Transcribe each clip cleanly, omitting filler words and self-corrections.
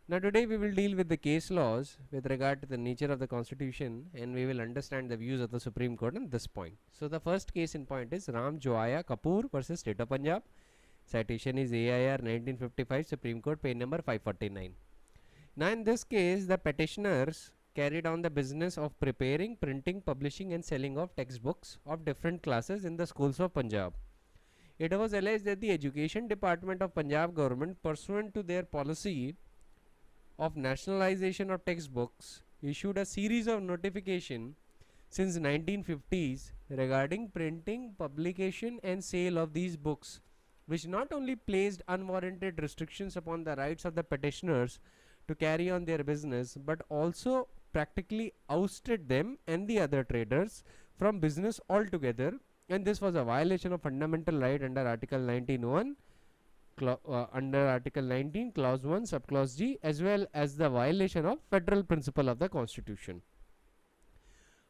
Now today we will deal with the case laws with regard to the nature of the constitution, and we will understand the views of the Supreme Court on this point. So the first case in point is Ram Joaya Kapoor versus State of Punjab. Citation is AIR 1955, Supreme Court, page number 549. Now in this case, the petitioners carried on the business of preparing, printing, publishing and selling of textbooks of different classes in the schools of Punjab. It was alleged that the Education Department of Punjab government, pursuant to their policy of nationalization of textbooks, issued a series of notification since 1950s regarding printing, publication and sale of these books, which not only placed unwarranted restrictions upon the rights of the petitioners to carry on their business, but also practically ousted them and the other traders from business altogether, and this was a violation of fundamental right under Article 19(1), under Article 19, Clause 1, Subclause G, as well as the violation of federal principle of the Constitution.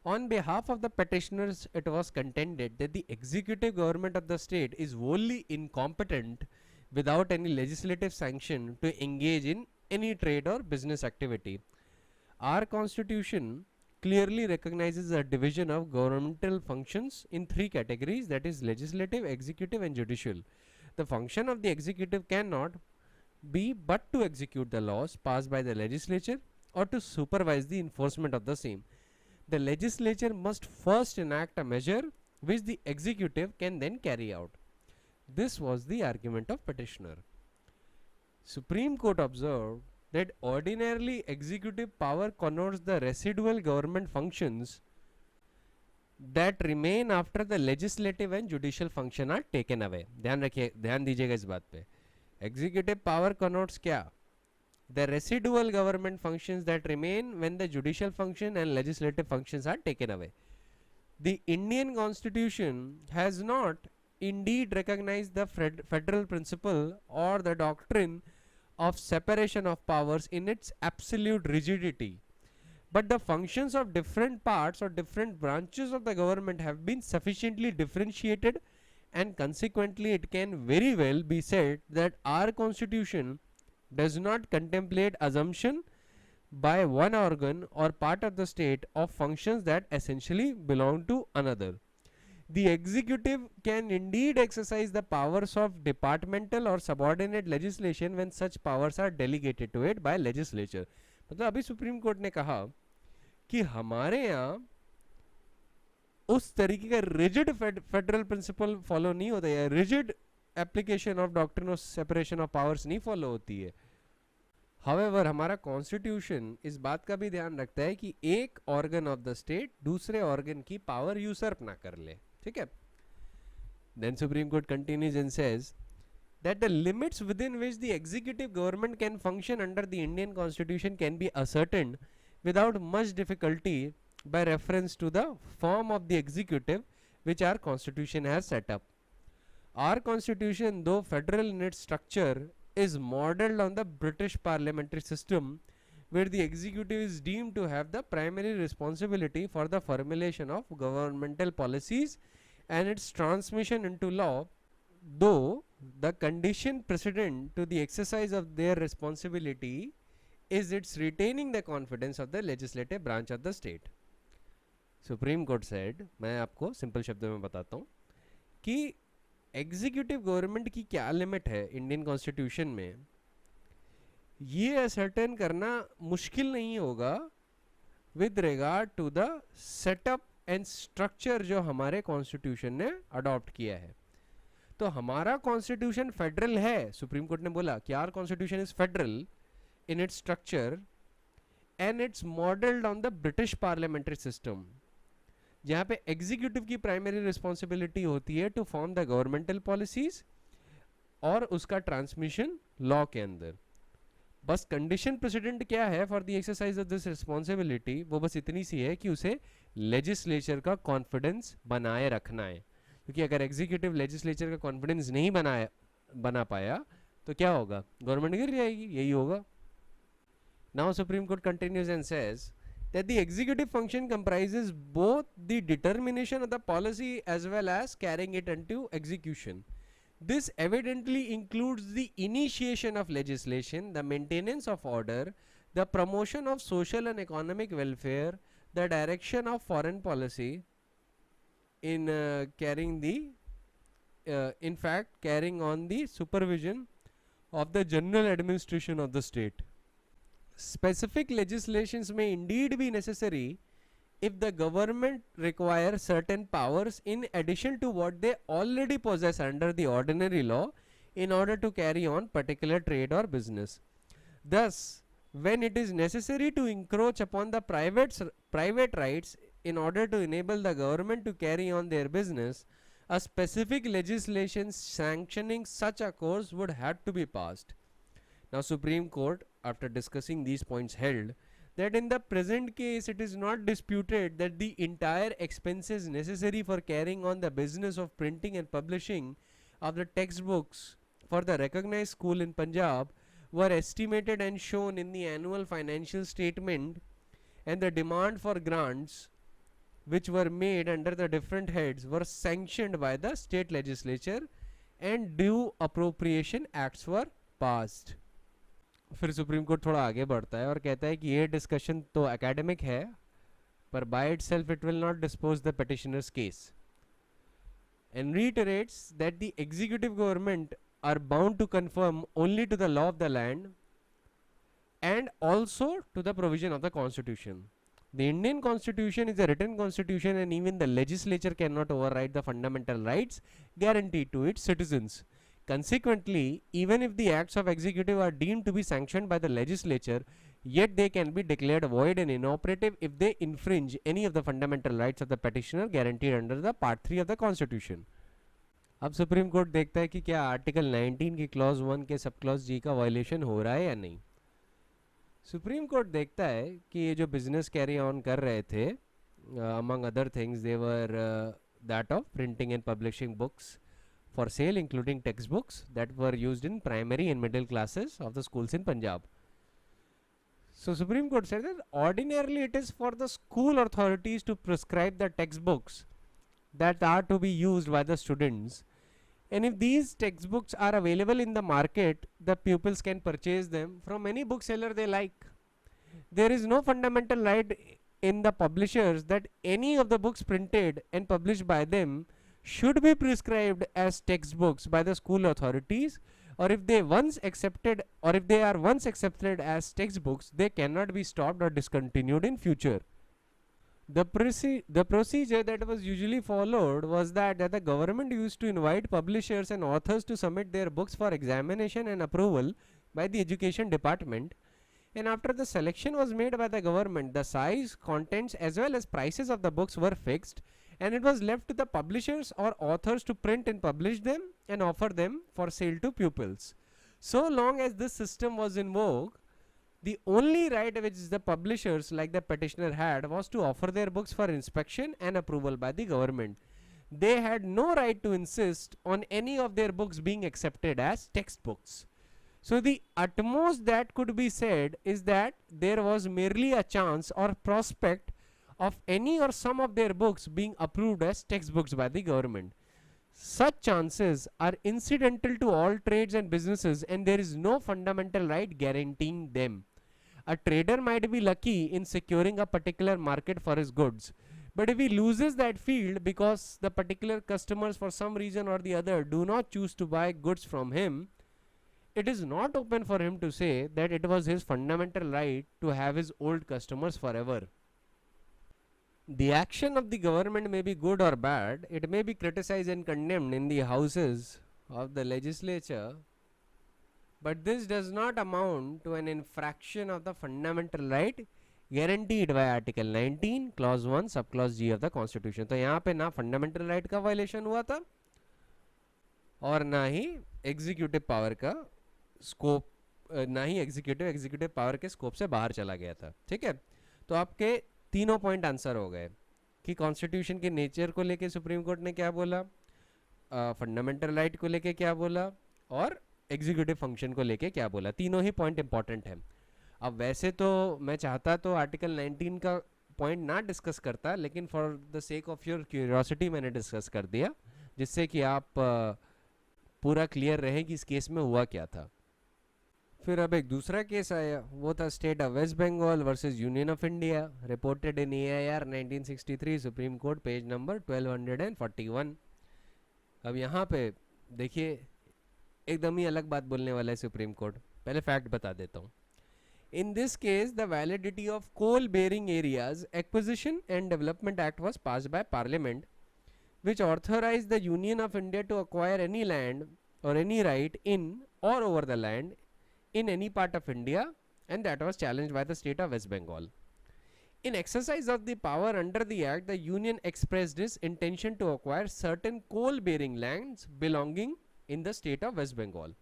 On behalf of the petitioners, it was contended that the executive government of the state is wholly incompetent without any legislative sanction to engage in any trade or business activity. Our constitution clearly recognizes a division of governmental functions in three categories, that is legislative, executive and judicial. The function of the executive cannot be but to execute the laws passed by the legislature or to supervise the enforcement of the same. The legislature must first enact a measure which the executive can then carry out. This was the argument of petitioner. Supreme Court observed that ordinarily executive power connotes the residual government functions that remain after the legislative and judicial function are taken away. ध्यान दीजिएगा इस बात पे. Executive power connotes क्या? The residual government functions that remain when the judicial function and legislative functions are taken away. The Indian Constitution has not indeed recognized the federal principle or the doctrine of separation of powers in its absolute rigidity, but the functions of different parts or different branches of the government have been sufficiently differentiated, and consequently it can very well be said that our constitution does not contemplate assumption by one organ or part of the state of functions that essentially belong to another. The executive can indeed exercise the powers of departmental or subordinate legislation when such powers are delegated to it by legislature. मतलब अभी supreme court ने कहा कि हमारे यहाँ उस तरीके का रिजिड फेडरल प्रिंसिपल फॉलो नहीं होता है, rigid application of doctrine of separation of powers नहीं फॉलो होती है. हावेवर हमारा कॉन्स्टिट्यूशन इस बात का भी ध्यान रखता है कि एक ऑर्गन ऑफ द स्टेट दूसरे ऑर्गन की पावर यूसर्प ना कर ले. ठीक है. Then supreme court continues and says that the limits within which the executive government can function under the Indian Constitution can be ascertained without much difficulty by reference to the form of the executive which our constitution has set up. Our constitution, though federal in its structure, is modelled on the British parliamentary system, where the executive is deemed to have the primary responsibility for the formulation of governmental policies and its transmission into law, though the condition precedent to the exercise of their responsibility is its retaining the confidence of the legislative branch of the state. Supreme court said, मैं आपको simple शब्दों में बताता हूँ कि executive government की क्या limit है इंडियन कॉन्स्टिट्यूशन में, ये असर्टेन करना मुश्किल नहीं होगा with regard to the setup and structure जो हमारे कॉन्स्टिट्यूशन ने अडॉप्ट किया है. तो हमारा कॉन्स्टिट्यूशन फेडरल है. सुप्रीम कोर्ट ने बोला कि our constitution is federal in its structure and it's modelled on the British parliamentary system, जहाँ पे एग्जीक्यूटिव की प्राइमरी रिस्पॉन्सिबिलिटी होती है to form the governmental policies और उसका ट्रांसमिशन लॉ के अंदर. बस कंडीशन प्रेसिडेंट क्या है for the exercise of this responsibility, वो बस इतनी सी है कि उसे लेजिस्लेचर का कॉन्फिडेंस बनाए रखना है. क्योंकि अगर एग्जीक्यूटिव लेजिस्लेचर का कॉन्फिडेंस नहीं बना पाया तो क्या होगा, गवर्नमेंट गिर जाएगी. यही होगा. Now supreme court continues and says that the executive function comprises both the determination of the policy as well as carrying it into execution. This evidently includes the initiation of legislation, the maintenance of order, the promotion of social and economic welfare, the direction of foreign policy in carrying on the supervision of the general administration of the state. Specific legislations may indeed be necessary if the government requires certain powers in addition to what they already possess under the ordinary law in order to carry on particular trade or business. Thus, when it is necessary to encroach upon the private rights in order to enable the government to carry on their business, a specific legislation sanctioning such a course would have to be passed. Now, Supreme Court, after discussing these points, held that in the present case it is not disputed that the entire expenses necessary for carrying on the business of printing and publishing of the textbooks for the recognized school in Punjab were estimated and shown in the annual financial statement, and the demand for grants which were made under the different heads were sanctioned by the state legislature and due appropriation acts were passed. फिर supreme court थोड़ा आगे बढ़ता है और कहता है कि ये डिस्कशन तो एकेडमिक है पर by itself it will not dispose the petitioners case and reiterates that the executive government are bound to conform only to the law of the land and also to the provision of the constitution. The Indian constitution is a written constitution and even the legislature cannot override the fundamental rights guaranteed to its citizens. Consequently, even if the acts of executive are deemed to be sanctioned by the legislature, yet they can be declared void and inoperative if they infringe any of the fundamental rights of the petitioner guaranteed under the Part 3 of the Constitution. अब supreme court देखता है कि क्या article 19 की clause 1 के sub clause जी का violation हो रहा है या नहीं. सुप्रीम कोर्ट देखता है कि ये जो बिजनेस कैरी ऑन कर रहे थे, among other things they were that of printing and publishing books for sale, including textbooks that were used in primary and middle classes of the schools in Punjab. So Supreme Court said that ordinarily it is for the school authorities to prescribe the textbooks that are to be used by the students, and if these textbooks are available in the market, the pupils can purchase them from any bookseller they like. There is no fundamental right in the publishers that any of the books printed and published by them should be prescribed as textbooks by the school authorities, or if they are once accepted as textbooks, they cannot be stopped or discontinued in future. The procedure that was usually followed was that the government used to invite publishers and authors to submit their books for examination and approval by the education department, and after the selection was made by the government, the size, contents as well as prices of the books were fixed, and it was left to the publishers or authors to print and publish them and offer them for sale to pupils. So long as this system was in vogue, the only right which the publishers like the petitioner had was to offer their books for inspection and approval by the government. They had no right to insist on any of their books being accepted as textbooks. So the utmost that could be said is that there was merely a chance or prospect of any or some of their books being approved as textbooks by the government. Such chances are incidental to all trades and businesses, and there is no fundamental right guaranteeing them. A trader might be lucky in securing a particular market for his goods, but if he loses that field because the particular customers for some reason or the other do not choose to buy goods from him, it is not open for him to say that it was his fundamental right to have his old customers forever. The action of the government may be good or bad. It may be criticized and condemned in the houses of the legislature, but this does not amount to an infraction of the fundamental right guaranteed by Article 19, Clause 1, Subclause G of the Constitution. तो यहाँ पे ना fundamental right का violation हुआ था और ना ही executive power का scope, ना ही executive power के scope से बाहर चला गया था. ठीक है, तो आपके तीनों पॉइंट आंसर हो गए कि कॉन्स्टिट्यूशन के नेचर को लेके सुप्रीम कोर्ट ने क्या बोला, फंडामेंटल राइट को लेके क्या बोला और एग्जीक्यूटिव फंक्शन को लेके क्या बोला. तीनों ही पॉइंट इंपॉर्टेंट है. अब वैसे तो मैं चाहता तो आर्टिकल 19 का पॉइंट ना डिस्कस करता, लेकिन for the sake of your curiosity मैंने डिस्कस कर दिया, जिससे कि आप पूरा क्लियर रहे कि इस केस में हुआ क्या था। फिर अब एक दूसरा केस आया, वो था state of West Bengal versus union of India, reported in AIR 1963, supreme court, page number 1241। अब यहाँ पे देखिए एकदम ही अलग बात बोलने वाला है सुप्रीम कोर्ट। पहले फैक्ट बता देता हूँ। In this case, the validity of coal-bearing areas Acquisition and Development Act was passed by Parliament, which authorized the Union of India to acquire any land or any right in or over the land in any part of India, and that was challenged by the state of West Bengal. In exercise of the power under the Act, the Union expressed its intention to acquire certain coal-bearing lands belonging in the state of West Bengal.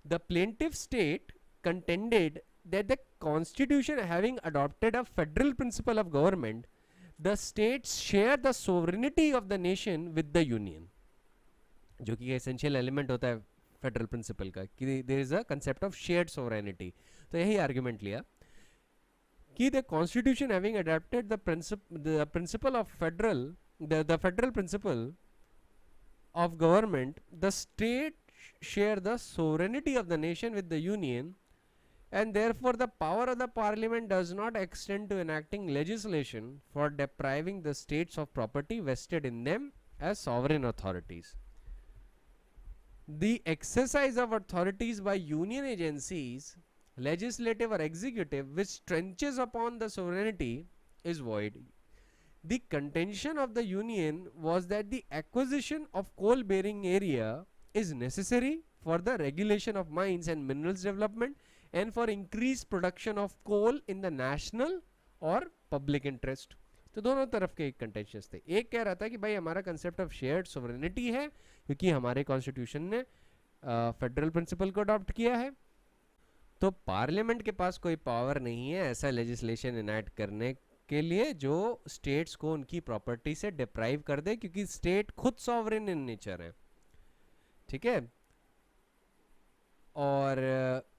The plaintiff state contended that the constitution having adopted a federal principle of government, the states share the sovereignty of the nation with the union, जो कि essential element होता है federal principle का, कि there is a concept of shared sovereignty. तो यही argument लिया कि the constitution having adopted the principle of federal the federal principle of government, the state share the sovereignty of the nation with the union, and therefore the power of the parliament does not extend to enacting legislation for depriving the states of property vested in them as sovereign authorities. The exercise of authorities by union agencies, legislative or executive, which trenches upon the sovereignty is void. The contention of the union was that the acquisition of coal-bearing area is necessary for the regulation of mines and minerals development and for increased production of coal in the national or public interest. तो दोनों तरफ के contentions थे। एक कह रहा था कि भाई हमारा कंसेप्ट ऑफ शेयर्ड सोवरेनिटी है क्योंकि हमारे कॉन्स्टिट्यूशन ने फेडरल प्रिंसिपल को अडॉप्ट किया है, तो पार्लियामेंट के पास कोई पावर नहीं है ऐसा लेजिस्लेशन इनैक्ट करने के लिए जो स्टेट्स को उनकी प्रॉपर्टी से डिप्राइव कर दे, क्योंकि स्टेट खुद सॉवरेन इन नेचर है, ठीक है। और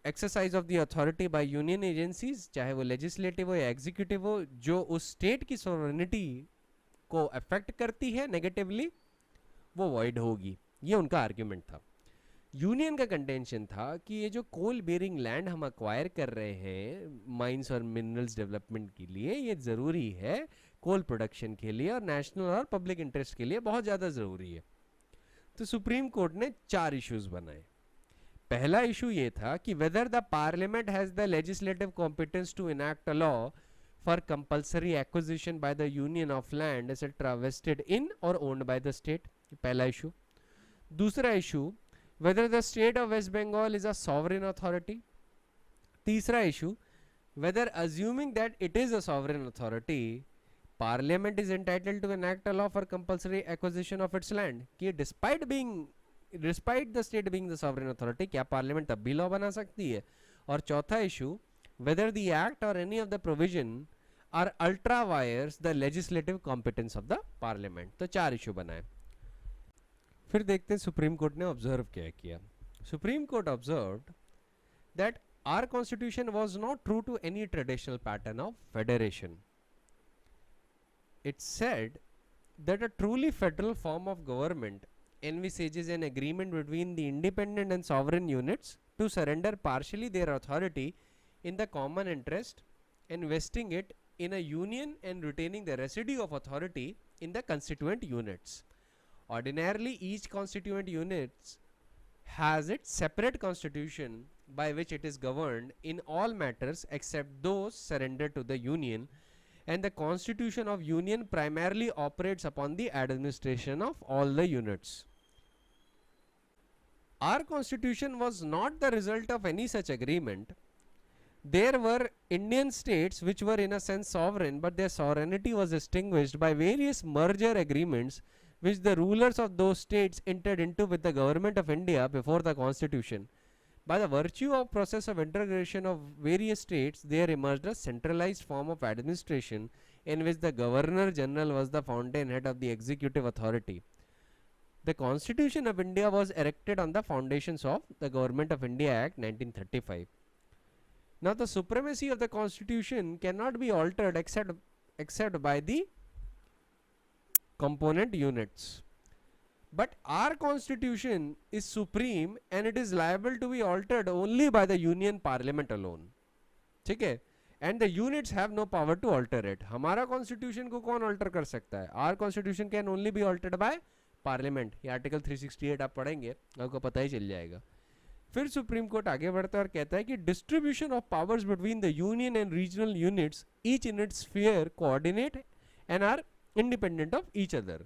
exercise of the authority by union agencies, चाहे वो लेजिस्लेटिव हो या एग्जीक्यूटिव हो, जो उस स्टेट की सॉवरेनिटी को अफेक्ट करती है नेगेटिवली, वो वॉइड होगी। ये उनका आर्ग्यूमेंट था। यूनियन का कंटेंशन था कि ये जो कोल बेरिंग लैंड हम अक्वायर कर रहे हैं माइंस और मिनरल्स डेवलपमेंट के लिए, ये ज़रूरी है कोल प्रोडक्शन के लिए और नेशनल और पब्लिक इंटरेस्ट के लिए बहुत ज़्यादा ज़रूरी है। तो सुप्रीम कोर्ट ने 4 इश्यूज बनाए। पहला इशू ये था कि whether the parliament has the legislative competence to enact a law for compulsory acquisition by the union of land etcetera vested in और ओन्ड बाय द स्टेट, पहला इशू। दूसरा issue, whether the state of West Bengal is a sovereign authority. तीसरा issue, whether assuming that it is a sovereign authority, parliament is entitled to enact a law for compulsory acquisition of its land, कि despite the state being the sovereign authority, क्या parliament तब भी law बना सकती है। और चौथा issue, whether the act or any of the provision are ultra vires the legislative competence of the parliament। तो 4 issue बनाए। फिर देखते हैं सुप्रीम कोर्ट ने ऑब्जर्व क्या किया। Supreme court observed that our constitution was not true to any traditional pattern of federation. It said that a truly federal form of government envisages an agreement between the independent and sovereign units to surrender partially their authority in the common interest and vesting it in a union and retaining the residue of authority in the constituent units. Ordinarily, each constituent unit has its separate constitution by which it is governed in all matters except those surrendered to the union, and the constitution of union primarily operates upon the administration of all the units. Our constitution was not the result of any such agreement. There were Indian states which were in a sense sovereign, but their sovereignty was extinguished by various merger agreements which the rulers of those states entered into with the government of India before the constitution. By the virtue of process of integration of various states, there emerged a centralized form of administration in which the Governor General was the fountainhead of the executive authority. The Constitution of India was erected on the foundations of the Government of India Act 1935. Now the supremacy of the Constitution cannot be altered except by the component units. But our constitution is supreme and it is liable to be altered only by the union parliament alone. ठीक है, and the units have no power to alter it. हमारा constitution को कौन alter कर सकता है? Our constitution can only be altered by parliament. ये article 368 आप पढ़ेंगे, आपको पता ही चल जाएगा. फिर सुप्रीम कोर्ट आगे बढ़ता है और कहता है कि distribution of powers between the union and regional units each in its sphere coordinate and are independent of each other.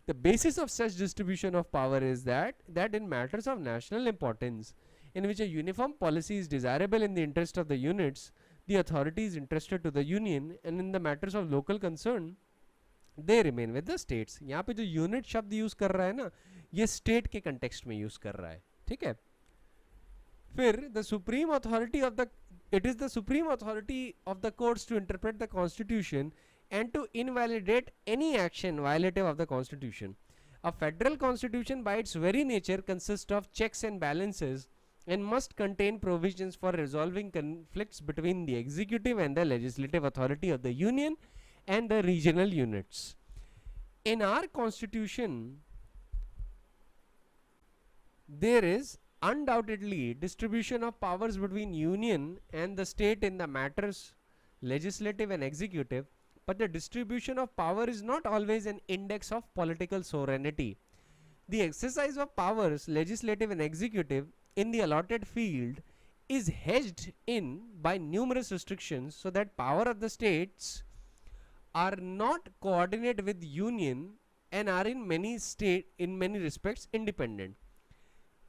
The basis of such distribution of power is that in matters of national importance, in which a uniform policy is desirable in the interest of the units, the authority is entrusted to the union, and in the matters of local concern, they remain with the states. यहाँ पे जो unit शब्द use कर रहा है ना, ये state के context में यूज कर रहा है, ठीक है. फिर the supreme authority of the it is the supreme authority of the courts to interpret the constitution and to invalidate any action violative of the constitution. A federal constitution by its very nature consists of checks and balances and must contain provisions for resolving conflicts between the executive and the legislative authority of the union and the regional units. In our constitution, there is undoubtedly distribution of powers between union and the state in the matters legislative and executive, but the distribution of power is not always an index of political sovereignty. The exercise of powers legislative and executive in the allotted field is hedged in by numerous restrictions so that power of the states are not coordinate with union and are in many respects independent.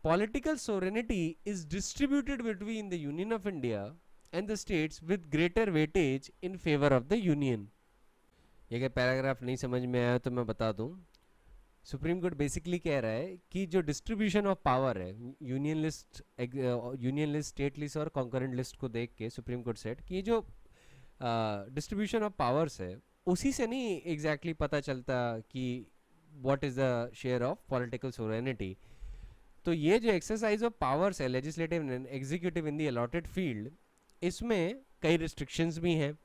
Political sovereignty is distributed between the Union of India and the states with greater weightage in favor of the union. ये अगर paragraph नहीं समझ में आया तो मैं बता दूं. सुप्रीम कोर्ट बेसिकली कह रहा है कि जो डिस्ट्रीब्यूशन ऑफ पावर है, यूनियन लिस्ट, स्टेट लिस्ट और कॉन्करेंट लिस्ट को देख के सुप्रीम कोर्ट सेट कि जो डिस्ट्रीब्यूशन ऑफ पावर्स है उसी से नहीं एग्जैक्टली पता चलता कि what is the share of political sovereignty. तो ये जो एक्सरसाइज ऑफ पावर्स है legislative and executive in the allotted field, इसमें कई रिस्ट्रिक्शंस भी हैं.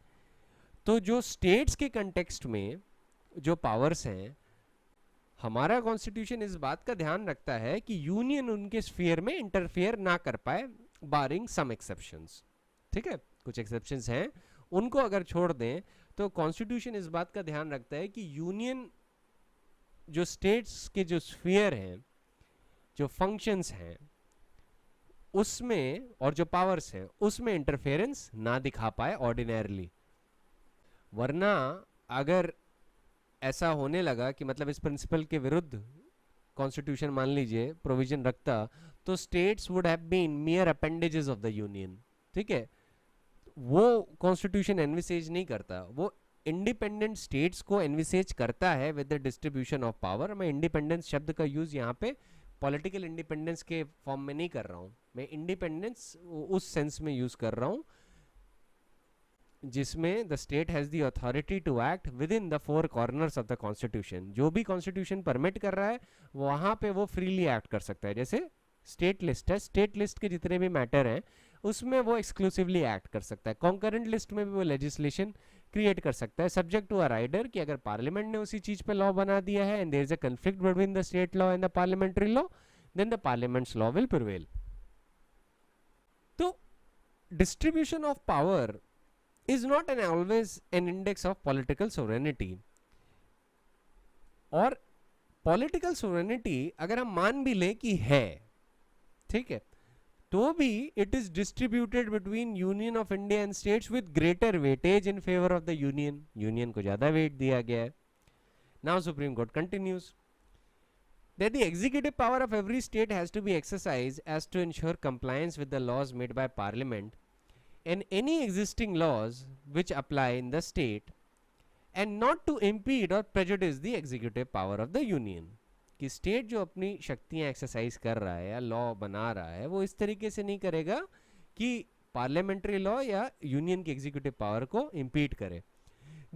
तो जो स्टेट्स के कंटेक्स्ट में जो पावर्स हैं, हमारा कॉन्स्टिट्यूशन इस बात का ध्यान रखता है कि यूनियन उनके स्फीयर में इंटरफेयर ना कर पाए, बारिंग सम एक्सेप्शंस. ठीक है, कुछ एक्सेप्शंस हैं, उनको अगर छोड़ दें तो कॉन्स्टिट्यूशन इस बात का ध्यान रखता है कि यूनियन जो स्टेट्स के जो स्फीयर हैं, जो फंक्शंस हैं उसमें और जो पावर्स हैं उसमें इंटरफेरेंस ना दिखा पाए ऑर्डिनरली. वरना अगर ऐसा होने लगा कि मतलब इस प्रिंसिपल के विरुद्ध कॉन्स्टिट्यूशन मान लीजिए प्रोविजन रखता, तो states would have been mere appendages of the union. ठीक है, वो कॉन्स्टिट्यूशन एनविसेज नहीं करता, वो इंडिपेंडेंट स्टेट्स को एनविसेज करता है with the distribution of power. मैं इंडिपेंडेंस शब्द का यूज यहाँ पे पॉलिटिकल इंडिपेंडेंस के फॉर्म में नहीं कर रहा हूँ, मैं इंडिपेंडेंस उस सेंस में यूज कर रहा हूँ जिसमें the state has the authority to act within the four corners of the constitution. जो भी कॉन्स्टिट्यूशन परमिट कर रहा है वहाँ पे वो फ्रीली एक्ट कर सकता है. जैसे स्टेट लिस्ट है, स्टेट लिस्ट के जितने भी मैटर हैं उसमें वो एक्सक्लूसिवली एक्ट कर सकता है. कॉन्करेंट लिस्ट में भी वो लेजिस्लेशन क्रिएट कर सकता है सब्जेक्ट टू अ राइडर कि अगर पार्लियामेंट ने उसी चीज पे लॉ बना दिया है and there is a conflict between the state law and the parliamentary law, then the parliament's law will prevail. तो distribution of power is not always an index of political sovereignty. और political sovereignty अगर हम मान भी लें कि है, ठीक है, तो भी it is distributed between Union of India and states with greater weightage in favor of the Union. Union को ज़्यादा weight दिया गया है. Now Supreme Court continues that the executive power of every state has to be exercised as to ensure compliance with the laws made by Parliament and any existing laws which apply in the state and not to impede or prejudice the executive power of the union. कि state जो अपनी शक्तियां exercise कर रहा है या law बना रहा है वो इस तरीके से नहीं करेगा कि पार्लियामेंट्री लॉ या यूनियन की एग्जीक्यूटिव पावर को इम्पीड करे.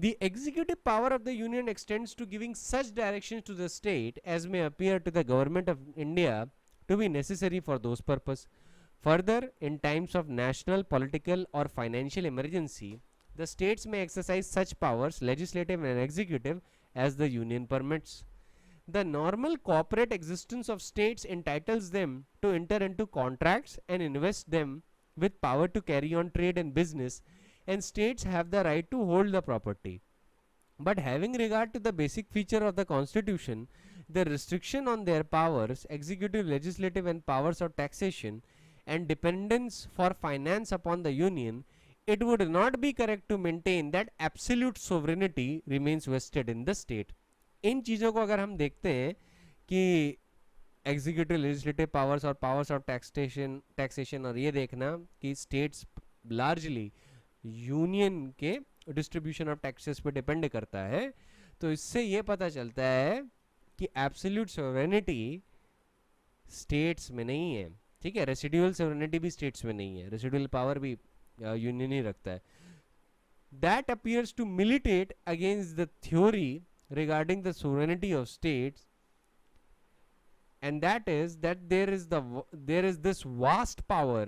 The executive power of the union extends to giving such directions to the state as may appear to the government of India to be necessary for those purpose. Further, in times of national, political or financial emergency, the states may exercise such powers, legislative and executive, as the union permits. The normal corporate existence of states entitles them to enter into contracts and invest them with power to carry on trade and business, and states have the right to hold the property. But having regard to the basic feature of the constitution, the restriction on their powers, executive, legislative, and powers of taxation, and dependence for finance upon the union, it would not be correct to maintain that absolute sovereignty remains vested in the state. इन चीज़ों को अगर हम देखते हैं कि executive legislative powers और powers of taxation और ये देखना कि स्टेट्स लार्जली यूनियन के डिस्ट्रीब्यूशन ऑफ टैक्सेस पे डिपेंड करता है, तो इससे ये पता चलता है कि एब्सोल्यूट सोवरेनिटी स्टेट्स में नहीं है. ठीक है, रेसिडुअल सोवरेनिटी भी स्टेट्स में नहीं है, रेसिडुअल पावर भी यूनियन ही रखता है. That appears to militate against the theory regarding the sovereignty of states, and that is that there is this vast power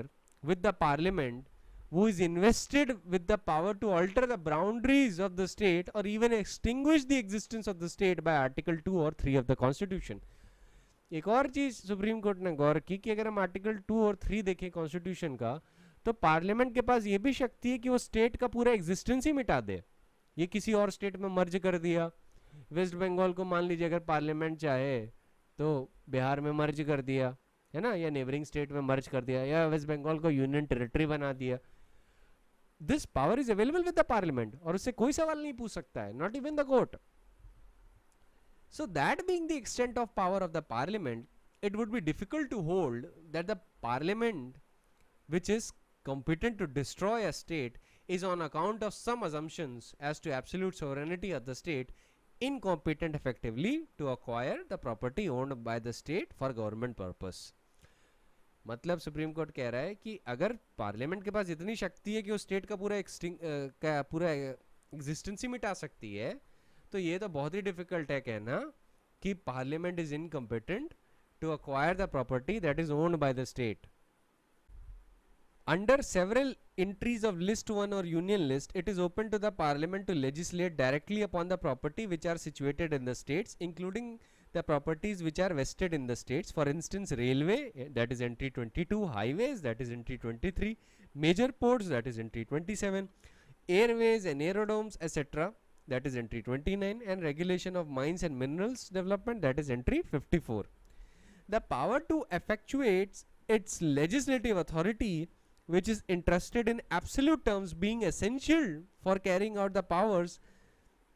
with the parliament who is invested with the power to alter the boundaries of the state or even extinguish the existence of the state by article 2 or 3 of the constitution. एक और चीज supreme court ने गौर की कि अगर हम article 2 और 3 देखें कॉन्स्टिट्यूशन का, तो पार्लियामेंट के पास ये भी शक्ति है कि वो स्टेट का पूरा एग्जिस्टेंस ही मिटा दे. ये किसी और स्टेट में मर्ज कर दिया, वेस्ट बंगाल को मान लीजिए अगर पार्लियामेंट चाहे तो बिहार में मर्ज कर दिया, है ना, या नेबरिंग स्टेट में मर्ज कर दिया, या वेस्ट बंगाल को यूनियन टेरिटरी बना दिया. This power is available with the parliament और उससे कोई सवाल नहीं पूछ सकता है, not even the court. So that being the extent of power of the parliament, it would be difficult to hold that the parliament which is competent to destroy a state is on account of some assumptions as to absolute sovereignty of the state incompetent effectively to acquire the property owned by the state for government purpose. मतलब supreme court कह रहा है कि अगर parliament के पास इतनी शक्ति है कि वो स्टेट का पूरा एग्जिस्टेंस ही मिटा सकती है, तो ये तो बहुत ही डिफिकल्ट है कहना कि parliament is incompetent to acquire the property that is owned by the state. Under several entries of list 1 or union list, it is open to the parliament to legislate directly upon the property which are situated in the states, including the properties which are vested in the states. For instance, railway, that is entry 22, highways, that is entry 23, major ports, that is entry 27, airways and aerodromes, etc., that is entry 29, and regulation of mines and minerals development, that is entry 54. The power to effectuate its legislative authority, which is entrusted in absolute terms being essential for carrying out the powers,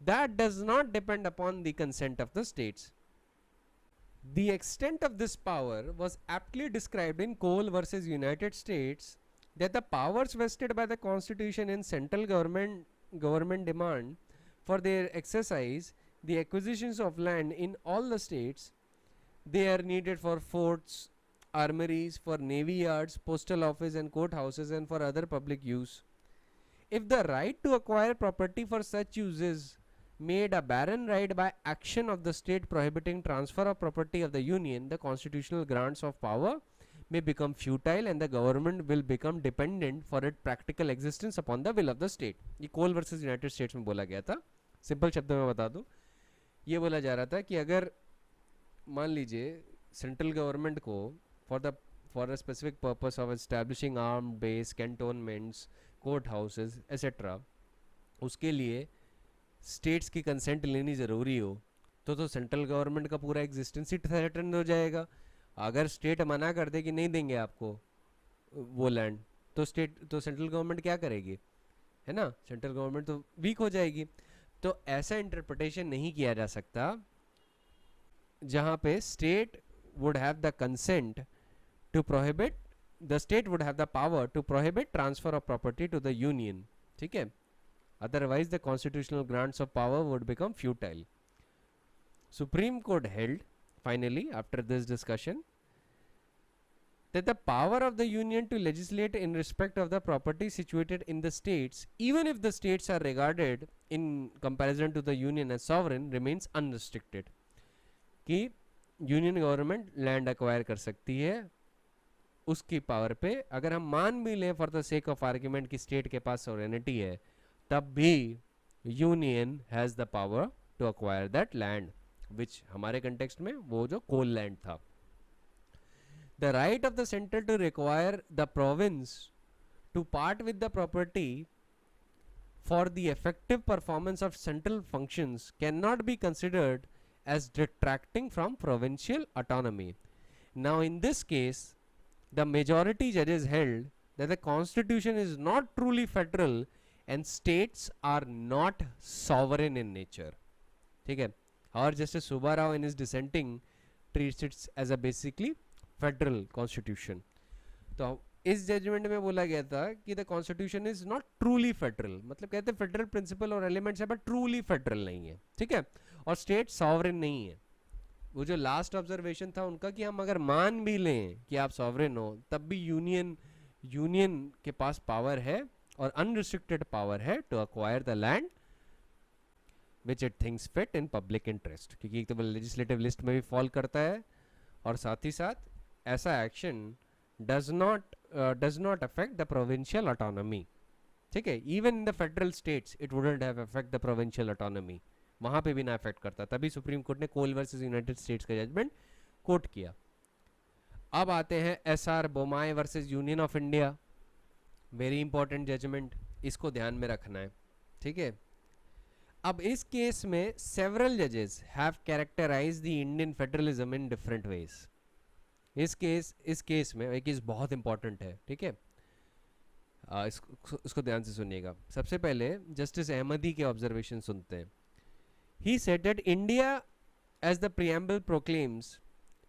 that does not depend upon the consent of the states. The extent of this power was aptly described in Cole versus United States, that the powers vested by the constitution in central government demand for their exercise the acquisitions of land in all the states. They are needed for forts, armories, for navy yards, postal office and courthouses, and for other public use. If the right to acquire property for such use is made a barren right by action of the state prohibiting transfer of property of the union, the constitutional grants of power may become futile and the government will become dependent for its practical existence upon the will of the state. ये कोल versus United states में बोला गया था. Simple शब्दों में बता दूं, ये बोला जा रहा था कि अगर मान लीजिए सेंट्रल गवर्नमेंट को for a specific purpose of establishing armed base, cantonments, court houses, etc., उसके लिए स्टेट्स की कंसेंट लेनी ज़रूरी हो, तो सेंट्रल गवर्नमेंट का पूरा एग्जिस्टेंस ही थ्रेटन हो जाएगा. अगर स्टेट मना कर दे कि नहीं देंगे आपको वो लैंड, तो सेंट्रल गवर्नमेंट क्या करेगी, है ना, सेंट्रल गवर्नमेंट तो वीक हो जाएगी. तो ऐसा इंटरप्रिटेशन नहीं किया जा सकता जहाँ पे state would have the consent to prohibit, the state would have the power to prohibit transfer of property to the union. ठीक है, otherwise the constitutional grants of power would become futile. Supreme Court held finally after this discussion that the power of the union to legislate in respect of the property situated in the states, even if the states are regarded in comparison to the union as sovereign, remains unrestricted. कि union government land acquire कर सकती है उसकी power पे, अगर हम मान भी लें for the sake of argument कि स्टेट के पास सोवरेनिटी है, तब भी union has the power to acquire that land. Which हमारे कंटेक्स्ट में वो जो कोल लैंड था. The right of the centre to require the province to part with the property for the effective performance of central functions cannot be considered as detracting from provincial autonomy. Now, in this case, the majority judges held that the constitution is not truly federal and states are not sovereign in nature. ठीक है. और Justice Subbarao in his dissenting treats it as a basically federal constitution. तो इस judgement में बोला गया था कि the constitution is not truly federal, मतलब कहते हैं फेडरल प्रिंसिपल और एलिमेंट्स है बट ट्रूली फेडरल नहीं है. ठीक है. और स्टेट सॉवरेन नहीं है. वो जो लास्ट ऑब्जर्वेशन था उनका कि हम अगर मान भी लें कि आप सॉवरेन हो तब भी यूनियन के पास पावर है और अनरिस्ट्रिक्टेड पावर है to acquire the land which it thinks fit in public interest, क्योंकि एक तो लेजिस्लेटिव लिस्ट में भी फॉल करता है और साथ ही साथ ऐसा action does not affect the provincial autonomy. ठीक है. even in the federal states it wouldn't have affect the provincial autonomy. वहां पे भी ना अफेक्ट करता, तभी सुप्रीम कोर्ट ने कोल वर्सेस यूनाइटेड स्टेट्स का जजमेंट कोट किया. अब आते हैं S R Bommai versus union of India. Very important judgment, इसको ध्यान में रखना है. ठीक है. अब इस केस में सेवरल जजेस have characterised the Indian federalism in different ways. इस केस में एक केस बहुत इंपॉर्टेंट है. ठीक है. इसको ध्यान से सुनिएगा. सबसे पहले जस्टिस अहमदी के ऑब्जर्वेशन सुनते हैं. He said that India as the preamble proclaims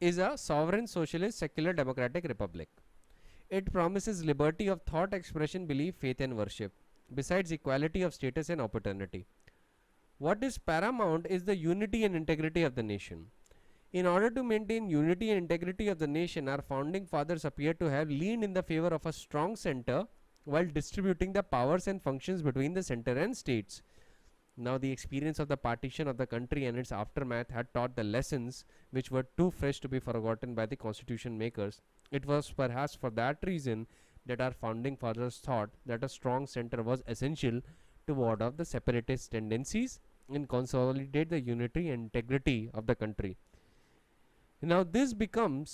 is a sovereign socialist secular democratic republic. It promises liberty of thought expression belief faith and worship besides equality of status and opportunity. What is paramount is the unity and integrity of the nation. In order to maintain unity and integrity of the nation, our founding fathers appear to have leaned in the favor of a strong center while distributing the powers and functions between the center and states. Now, the experience of the partition of the country and its aftermath had taught the lessons which were too fresh to be forgotten by the constitution makers. It was perhaps for that reason that our founding fathers thought that a strong center was essential to ward off the separatist tendencies and consolidate the unity and integrity of the country. Now this becomes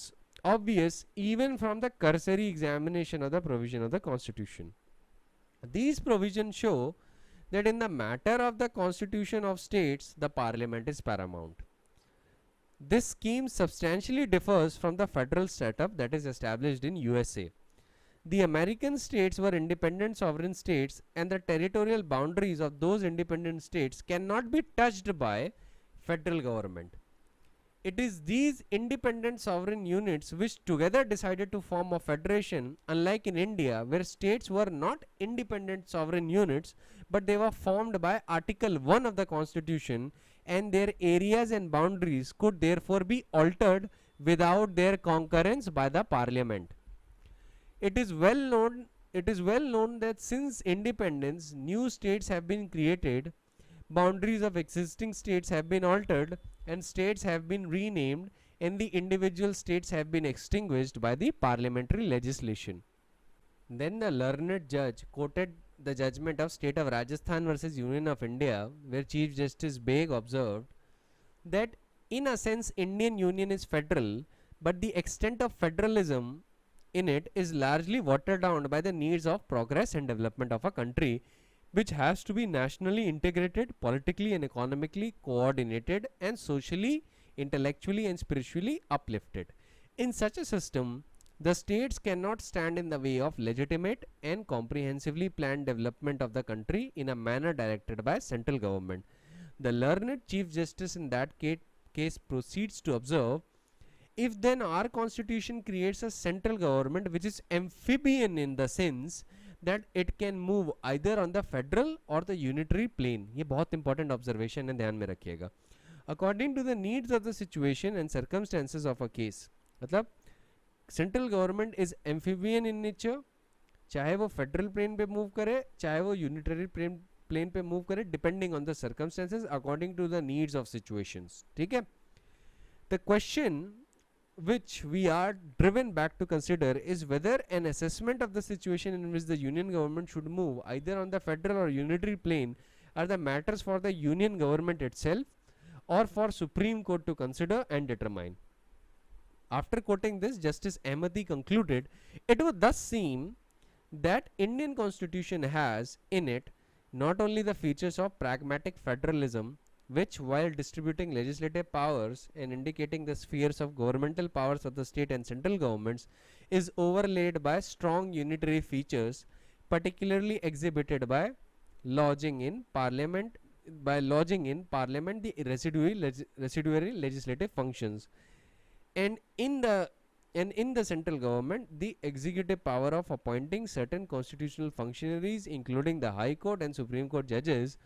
obvious even from the cursory examination of the provision of the constitution. These provisions show that in the matter of the constitution of states, the parliament is paramount. This scheme substantially differs from the federal setup that is established in USA. The American states were independent sovereign states and the territorial boundaries of those independent states cannot be touched by federal government. It is these independent sovereign units which together decided to form a federation, unlike in India where states were not independent sovereign units but they were formed by Article 1 of the Constitution and their areas and boundaries could therefore be altered without their concurrence by the parliament. It is well known that since independence, new states have been created, boundaries of existing states have been altered and states have been renamed and the individual states have been extinguished by the parliamentary legislation. Then the learned judge quoted the judgment of State of Rajasthan versus Union of India, where Chief Justice Beg observed that in a sense Indian Union is federal, but the extent of federalism in it is largely watered down by the needs of progress and development of a country, which has to be nationally integrated, politically and economically coordinated, and socially, intellectually and spiritually uplifted. In such a system, the states cannot stand in the way of legitimate and comprehensively planned development of the country in a manner directed by central government. The learned Chief Justice in that case proceeds to observe, if then our constitution creates a central government which is amphibian in the sense that it can move either on the federal or the unitary plane. ये बहुत important observation है, ध्यान में रखिएगा. According to the needs of the situation and circumstances of a case, मतलब central government is amphibian in nature, चाहे वो federal plane पे move करे, चाहे वो unitary plane पे move करे, depending on the circumstances according to the needs of situations. ठीक है. The question which we are driven back to consider is whether an assessment of the situation in which the union government should move either on the federal or unitary plane are the matters for the union government itself, or for Supreme Court to consider and determine. After quoting this, Justice Ahmadi concluded, it would thus seem that Indian constitution has in it not only the features of pragmatic federalism, which while distributing legislative powers and indicating the spheres of governmental powers of the state and central governments, is overlaid by strong unitary features, particularly exhibited by lodging in parliament the residuary legislative functions, and in the central government the executive power of appointing certain constitutional functionaries, including the High Court and Supreme Court judges,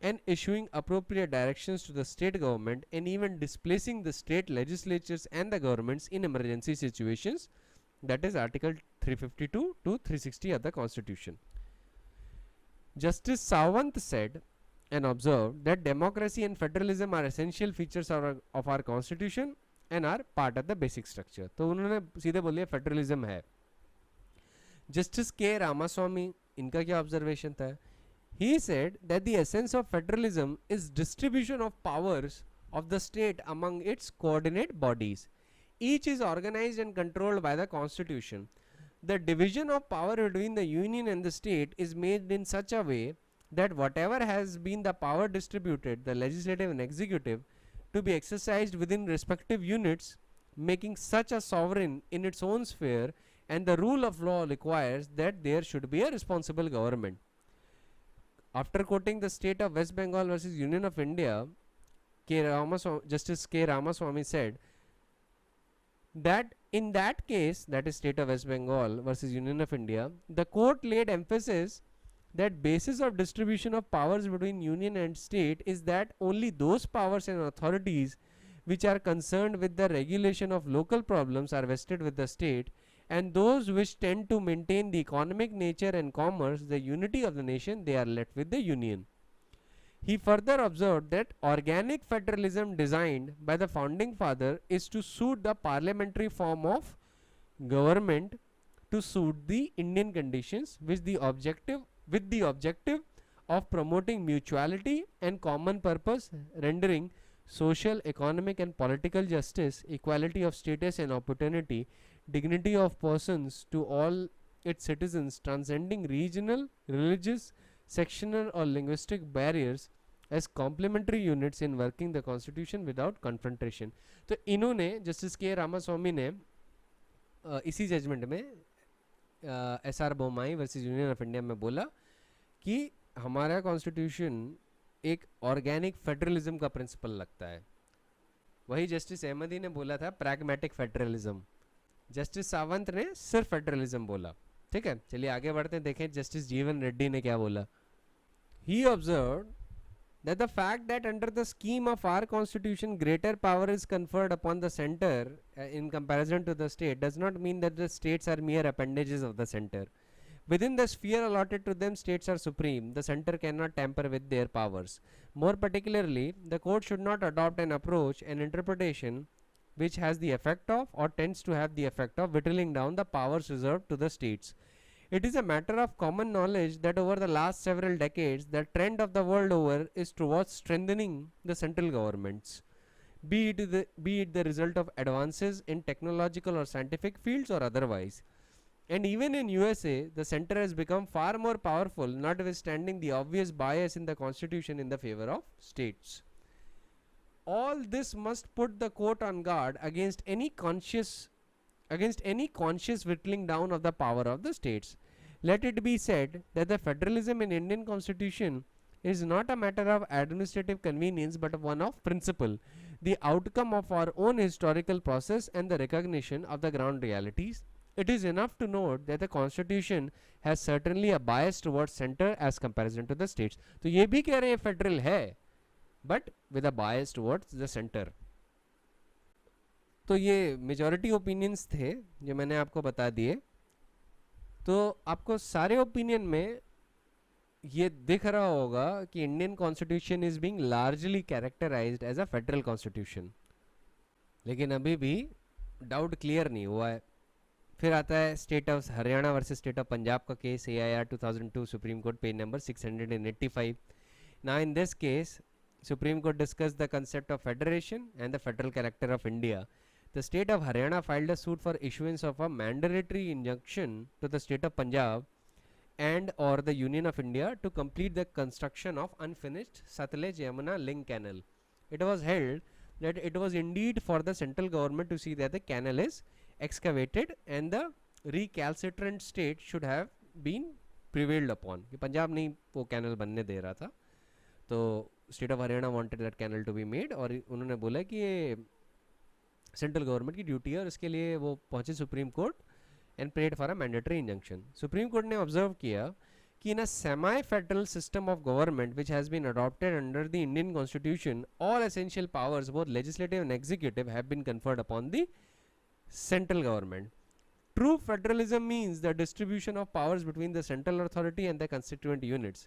and issuing appropriate directions to the state government, and even displacing the state legislatures and the governments in emergency situations. That is Article 352 to 360 of the Constitution. Justice Sawant said and observed that democracy and federalism are essential features of our constitution and are part of the basic structure. तो उन्होंने सीधे बोलिए federalism है. Justice के रामास्वामी, इनका क्या observation था? He said that the essence of federalism is distribution of powers of the state among its coordinate bodies. Each is organized and controlled by the constitution. The division of power between the union and the state is made in such a way that whatever has been the power distributed, the legislative and executive, to be exercised within respective units, making such a sovereign in its own sphere, and the rule of law requires that there should be a responsible government. After quoting the state of West Bengal versus Union of India, Justice K. Ramaswamy said that in that case, that is state of West Bengal versus Union of India, the court laid emphasis that basis of distribution of powers between union and state is that only those powers and authorities which are concerned with the regulation of local problems are vested with the state, and those which tend to maintain the economic nature and commerce, the unity of the nation, they are left with the union. He further observed that organic federalism designed by the founding father is to suit the parliamentary form of government to suit the Indian conditions, with the objective of promoting mutuality and common purpose, rendering social, economic and political justice, equality of status and opportunity, dignity of persons to all its citizens, transcending regional, religious, sectional or linguistic barriers as complementary units in working the constitution without confrontation. तो इन्होंने justice के रामास्वामी ने इसी judgement में SR Bommai versus union of India में बोला कि हमारा कॉन्स्टिट्यूशन एक ऑर्गेनिक फेडरलिज्म का प्रिंसिपल लगता है. वही जस्टिस अहमदी ने बोला था प्रैग्मेटिक फेडरलिज्म. जस्टिस सावंत ने सिर्फ फेडरलिज्म बोला. ठीक है, चलिए आगे बढ़ते हैं, देखें जस्टिस जीवन रेड्डी ने क्या बोला. He observed that the fact that under the scheme of our constitution greater power is conferred upon the center in comparison to the state does not mean that the states are mere appendages of the center. Within the sphere allotted to them, states are supreme. The center cannot tamper with their powers. More particularly, the court should not adopt an approach, an interpretation, which has the effect of or tends to have the effect of whittling down the powers reserved to the states. It is a matter of common knowledge that over the last several decades, the trend of the world over is towards strengthening the central governments, be it the result of advances in technological or scientific fields or otherwise. And even in USA, the center has become far more powerful, notwithstanding the obvious bias in the constitution in the favor of states. All this must put the court on guard against any conscious whittling down of the power of the states. Let it be said that the federalism in Indian constitution is not a matter of administrative convenience but one of principle, the outcome of our own historical process and the recognition of the ground realities. It is enough to note that the constitution has certainly a bias towards center as comparison to the states. तो ये भी कह रहे हैं federal है but with a bias towards the center. तो ये majority opinions थे जो मैंने आपको बता दिए. तो आपको सारे ओपिनियन में ये दिख रहा होगा कि Indian constitution is being largely characterised as a federal constitution, लेकिन अभी भी डाउट क्लियर नहीं हुआ है. फिर आता है state of Haryana versus state of Punjab का case, AIR 2002 supreme court page number 685. Now in this case Supreme Court discussed the concept of federation and the federal character of India. The state of Haryana filed a suit for issuance of a mandatory injunction to the state of Punjab and or the Union of India to complete the construction of unfinished Satluj Yamuna link canal. It was held that it was indeed for the central government to see that the canal is excavated and the recalcitrant state should have been prevailed upon. कि पंजाब नहीं वो canal बनने दे रहा था, तो state of Haryana wanted that canal to be made, और उन्होंने बोला कि ये सेंट्रल गवर्नमेंट की ड्यूटी है, और इसके लिए वो पहुंचे supreme court and prayed for a mandatory injunction. Supreme court ने ऑब्जर्व किया कि in a semi federal system of government which has been adopted under the Indian constitution all essential powers both legislative and executive have been conferred upon the central government. True federalism means the distribution of powers between the central authority and the constituent units.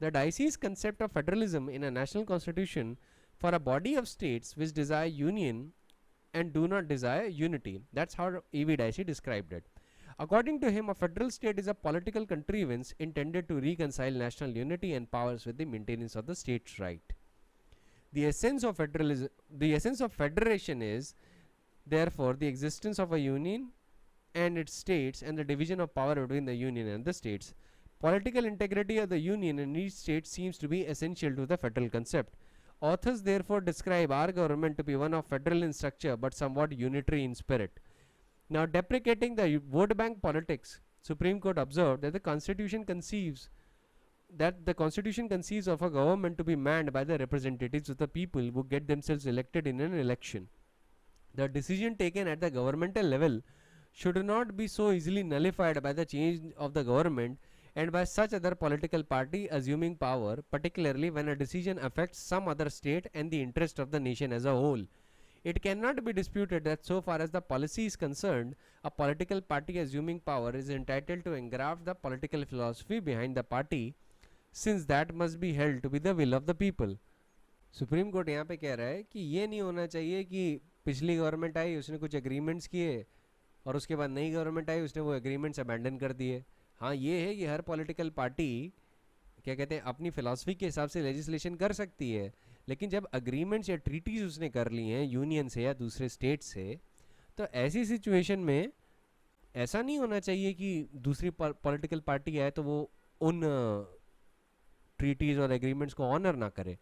The Dicey's concept of federalism in a national constitution for a body of states which desire union and do not desire unity. That's how E.V. Dicey described it. According to him, a federal state is a political contrivance intended to reconcile national unity and powers with the maintenance of the state's right. The essence of federation is therefore the existence of a union and its states and the division of power between the union and the states. Political integrity of the union in each state seems to be essential to the federal concept. Authors therefore describe our government to be one of federal in structure but somewhat unitary in spirit. Now, deprecating the vote bank politics, Supreme Court observed that the Constitution conceives of a government to be manned by the representatives of the people who get themselves elected in an election. The decision taken at the governmental level should not be so easily nullified by the change of the government and by such other political party assuming power, particularly when a decision affects some other state and the interest of the nation as a whole. It cannot be disputed that so far as the policy is concerned, a political party assuming power is entitled to engraft the political philosophy behind the party, since that must be held to be the will of the people. Supreme court यहाँ पे कह रहा है कि ये नहीं होना चाहिए कि पिछली गवर्नमेंट आई उसने कुछ एग्रीमेंट्स किए और उसके बाद नई गवर्नमेंट आई उसने वो एग्रीमेंट्स अबैंडन कर दिए. हाँ, ये है कि हर पॉलिटिकल पार्टी क्या कहते हैं अपनी फिलॉसफी के हिसाब से लेजिस्लेशन कर सकती है, लेकिन जब अग्रीमेंट्स या ट्रीटीज उसने कर ली हैं यूनियन से या दूसरे स्टेट से, तो ऐसी सिचुएशन में ऐसा नहीं होना चाहिए कि दूसरी पॉलिटिकल पार्टी आए तो वो उन ट्रीटीज और एग्रीमेंट्स को ऑनर ना करे.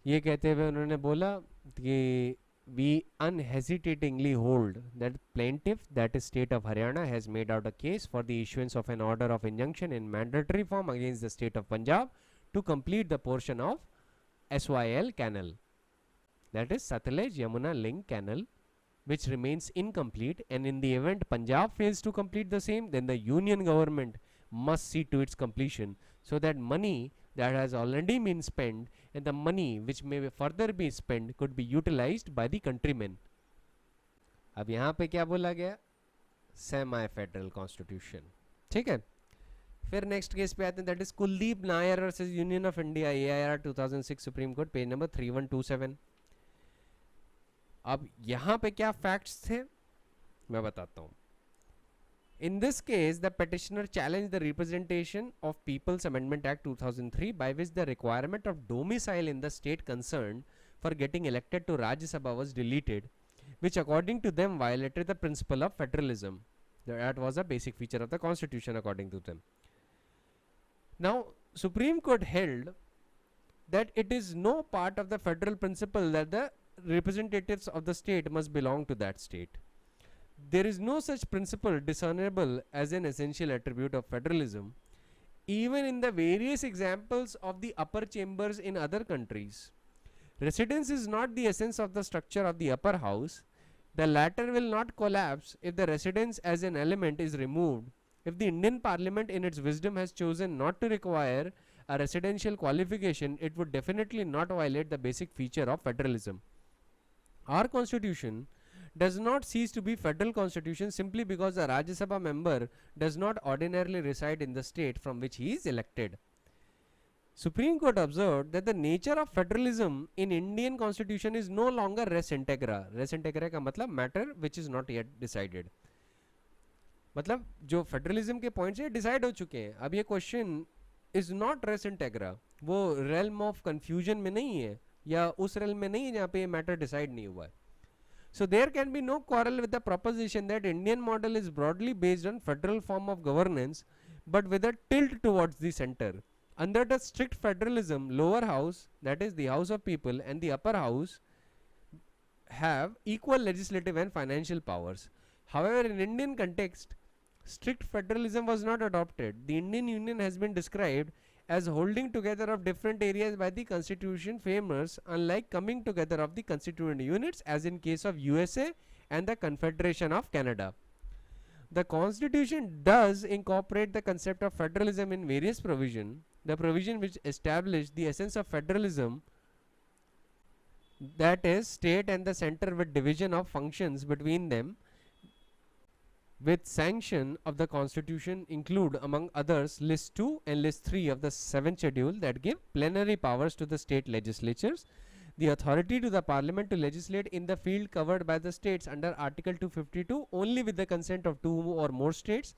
ये कहते हुए उन्होंने बोला कि we unhesitatingly hold that plaintiff, that is state of Haryana, has made out a case for the issuance of an order of injunction in mandatory form against the state of Punjab to complete the portion of SYL canal, that is Satluj Yamuna link canal, which remains incomplete, and in the event Punjab fails to complete the same, then the union government must see to its completion, so that money that has already been spent and the money which may further be spent could be utilized by the countrymen. अब यहाँ पे क्या बोला गया? Semi federal constitution. ठीक है, फिर next case पे आते हैं, that is Kuldeep Nair versus union of India, AIR 2006, supreme court, page number 3127. अब यहाँ पे क्या फैक्ट्स थे मैं बताता हूँ. In this case, the petitioner challenged the Representation of People's Amendment Act 2003, by which the requirement of domicile in the state concerned for getting elected to Rajya Sabha was deleted, which according to them violated the principle of federalism. That was a basic feature of the constitution according to them. Now, Supreme Court held that it is no part of the federal principle that the representatives of the state must belong to that state. There is no such principle discernible as an essential attribute of federalism, even in the various examples of the upper chambers in other countries. Residence is not the essence of the structure of the upper house. The latter will not collapse if the residence as an element is removed. If the Indian Parliament in its wisdom has chosen not to require a residential qualification, it would definitely not violate the basic feature of federalism. Our constitution does not cease to be federal constitution simply because the Rajya Sabha member does not ordinarily reside in the state from which he is elected. Supreme Court observed that the nature of federalism in Indian constitution is no longer res integra. Res integra का मतलब matter which is not yet decided. मतलब जो federalism के points है decide हो चुके हैं. अब ये question is not res integra. वो realm of confusion में नहीं है, या उस realm में नहीं है जहाँ पे ये मैटर डिसाइड नहीं हुआ है. So there can be no quarrel with the proposition that Indian model is broadly based on federal form of governance, but with a tilt towards the center. Under the strict federalism, lower house, that is the House of People, and the upper house have equal legislative and financial powers. However, in Indian context, strict federalism was not adopted. The Indian Union has been described as holding together of different areas by the constitution framers, unlike coming together of the constituent units as in case of USA and the Confederation of Canada. The constitution does incorporate the concept of federalism in various provisions. The provision which established the essence of federalism, that is state and the center with division of functions between them with sanction of the constitution, include among others list 2 and list 3 of the 7th schedule that give plenary powers to the state legislatures, the authority to the parliament to legislate in the field covered by the states under article 252 only with the consent of 2 or more states,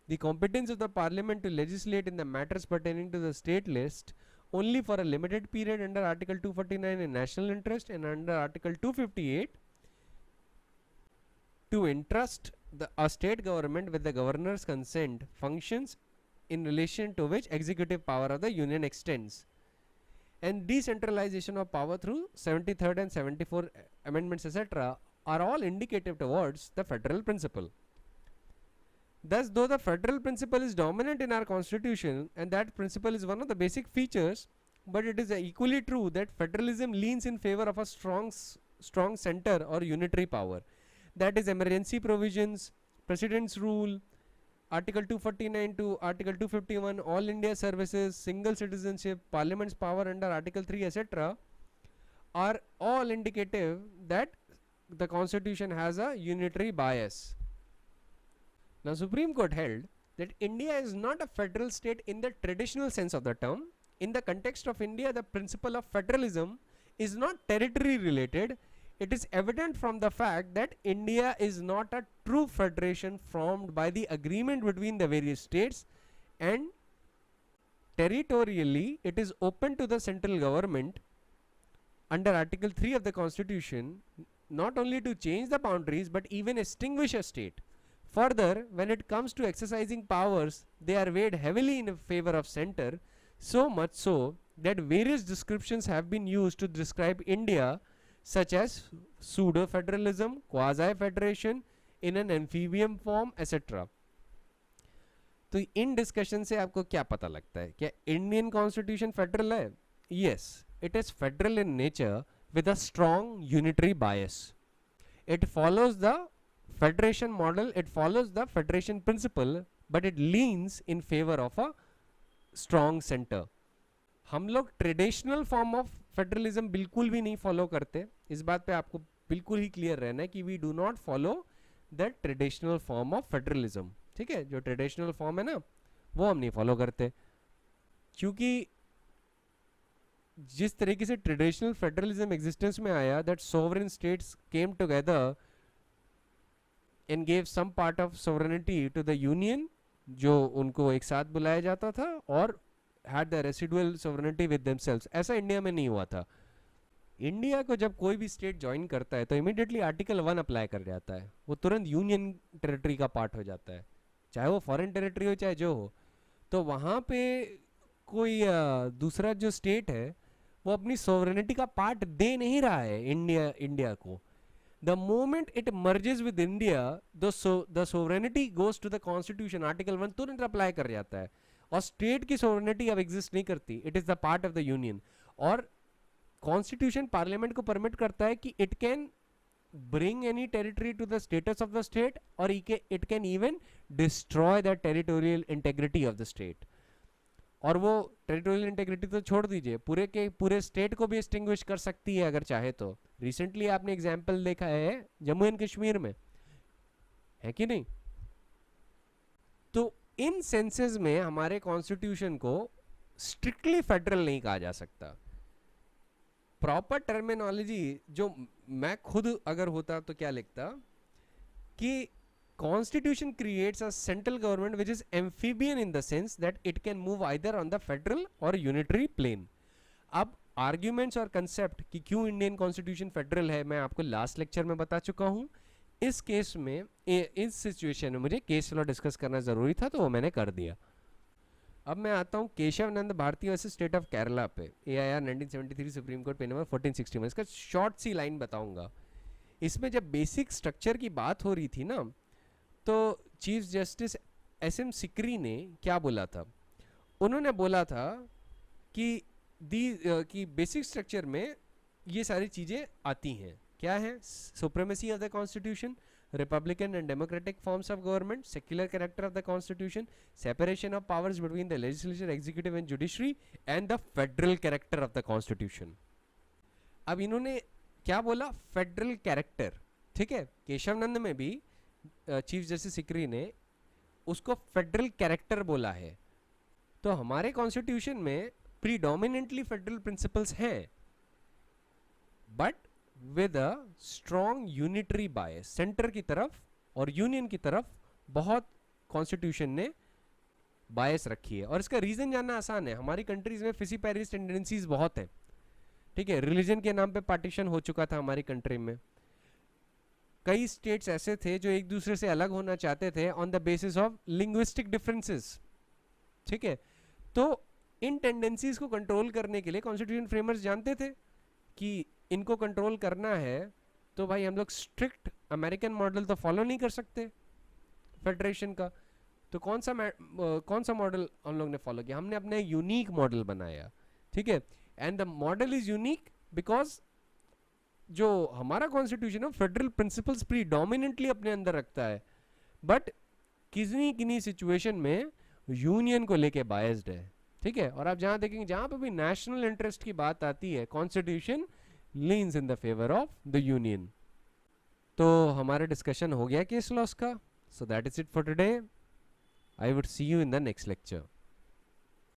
the competence of the parliament to legislate in the matters pertaining to the state list only for a limited period under article 249 in national interest, and under article 258 to entrust a state government with the governor's consent functions in relation to which executive power of the union extends, and decentralization of power through 73rd and 74 amendments etc. are all indicative towards the federal principle. Thus, though the federal principle is dominant in our constitution and that principle is one of the basic features, but it is equally true that federalism leans in favor of a strong center or unitary power. That is emergency provisions, president's rule, article 249 to article 251, all India services, single citizenship, parliament's power under article 3 etc. are all indicative that the constitution has a unitary bias. Now, Supreme Court held that India is not a federal state in the traditional sense of the term. In the context of India, the principle of federalism is not territory related. It is evident from the fact that India is not a true federation formed by the agreement between the various states, and territorially it is open to the central government under article 3 of the constitution not only to change the boundaries but even extinguish a state. Further, when it comes to exercising powers, they are weighed heavily in favor of center, so much so that various descriptions have been used to describe India, such as pseudo-federalism, quasi-federation, in an amphibian form, etc. तो in discussion से आपको क्या पता लगता है? क्या Indian constitution federal है? Yes, it is federal in nature with a strong unitary bias. It follows the federation model, it follows the federation principle, but it leans in favor of a strong center. हम लोग traditional form of federalism बिल्कुल भी नहीं follow करते. इस बात पे आपको बिल्कुल ही क्लियर रहना है कि we do not follow the traditional form of federalism. ठीक है, जो ट्रेडिशनल फॉर्म है ना वो हम नहीं फॉलो करते, क्योंकि जिस तरीके से ट्रेडिशनल फेडरलिज्म एग्जिस्टेंस में आया, that sovereign states came together and gave some part of sovereignty to the union, जो उनको एक साथ बुलाया जाता था, और had the residual sovereignty with themselves. ऐसा इंडिया में नहीं हुआ था. इंडिया को जब कोई भी स्टेट ज्वाइन करता है तो इमीडिएटली आर्टिकल 1 अप्लाई कर जाता है, वो तुरंत यूनियन टेरिटरी का पार्ट हो जाता है, चाहे वो फॉरेन टेरिटरी हो चाहे जो हो. तो वहाँ पे कोई दूसरा जो स्टेट है वो अपनी सोवरेनिटी का पार्ट दे नहीं रहा है इंडिया को. The moment it merges with India, the sovereignty goes to the constitution. Article 1 तुरंत अप्लाई कर जाता है, और स्टेट की सोवरेनिटी अब एग्जिस्ट नहीं करती. It is the part of the union. और कॉन्स्टिट्यूशन पार्लियामेंट को परमिट करता है कि it can bring any territory to the status of the state, और it can even destroy the territorial integrity of the state. और वो territorial integrity तो छोड़ दीजिए, पूरे के पूरे स्टेट को भी एक्सटिंग्विश कर सकती है अगर चाहे तो. रिसेंटली आपने एग्जाम्पल देखा है जम्मू एंड कश्मीर में, है कि नहीं? तो इन सेंसेस में हमारे कॉन्स्टिट्यूशन को स्ट्रिक्टली फेडरल नहीं कहा जा सकता. प्रॉपर टर्मिनोलॉजी जो मैं खुद अगर होता तो क्या लिखता कि constitution creates a central government which is amphibian in the sense that it can move either on the federal or unitary plane. अब आर्ग्यूमेंट्स और कंसेप्ट कि क्यों इंडियन कॉन्स्टिट्यूशन फेडरल है मैं आपको लास्ट लेक्चर में बता चुका हूँ. इस केस में इस सिचुएशन में मुझे केस लॉ डिस्कस करना ज़रूरी था तो वो मैंने कर दिया. अब मैं आता हूँ Keshava Nanda Bharati versus state of Kerala पे, AIR 1973 supreme court page number 1461. इसका शॉर्ट सी लाइन बताऊंगा. इसमें जब बेसिक स्ट्रक्चर की बात हो रही थी ना, तो चीफ जस्टिस SM सिकरी ने क्या बोला था. उन्होंने बोला था कि बेसिक स्ट्रक्चर में ये सारी चीज़ें आती हैं. क्या है? Supremacy of the constitution, Republican and democratic forms of government, secular character of the constitution, separation of powers between the legislature, executive and judiciary, and the federal character of the constitution. अब इन्होंने क्या बोला? Federal character. ठीक है, केशवनंद में भी chief justice Sikri ने उसको फेडरल कैरेक्टर बोला है. तो हमारे कॉन्स्टिट्यूशन में प्रीडोमिनेंटली फेडरल प्रिंसिपल्स हैं, but with a strong unitary bias. Centre की तरफ और यूनियन की तरफ बहुत कॉन्स्टिट्यूशन ने बायस रखी है. और इसका रीजन जानना आसान है. हमारी कंट्रीज में फिसिपैरिस टेंडेंसीज बहुत हैं. ठीक है, रिलीजन के नाम पे पार्टीशन हो चुका था हमारी कंट्री में. कई स्टेट्स ऐसे थे जो एक दूसरे से अलग होना चाहते थे on the basis of linguistic differences. ठीक है, तो इन टेंडेंसीज को कंट्रोल करने के लिए कॉन्स्टिट्यूशन फ्रेमर्स जानते थे कि इनको कंट्रोल करना है तो भाई हम लोग स्ट्रिक्ट अमेरिकन मॉडल तो फॉलो नहीं कर सकते फेडरेशन का. तो कौन सा मॉडल हम लोग ने फॉलो किया? हमने अपने यूनिक मॉडल बनाया. ठीक है, and the model is unique because जो हमारा कॉन्स्टिट्यूशन है फेडरल प्रिंसिपल्स प्रीडोमिनेंटली अपने अंदर रखता है, बट किन्हीं सिचुएशन में यूनियन को लेके बायस्ड है. ठीक है, और आप जहां देखेंगे जहां पे भी नेशनल इंटरेस्ट की बात आती है, constitution leans in the favor of the union. तो हमारा डिस्कशन हो गया केस लॉस का. So that is it for today. I would see you in the next lecture.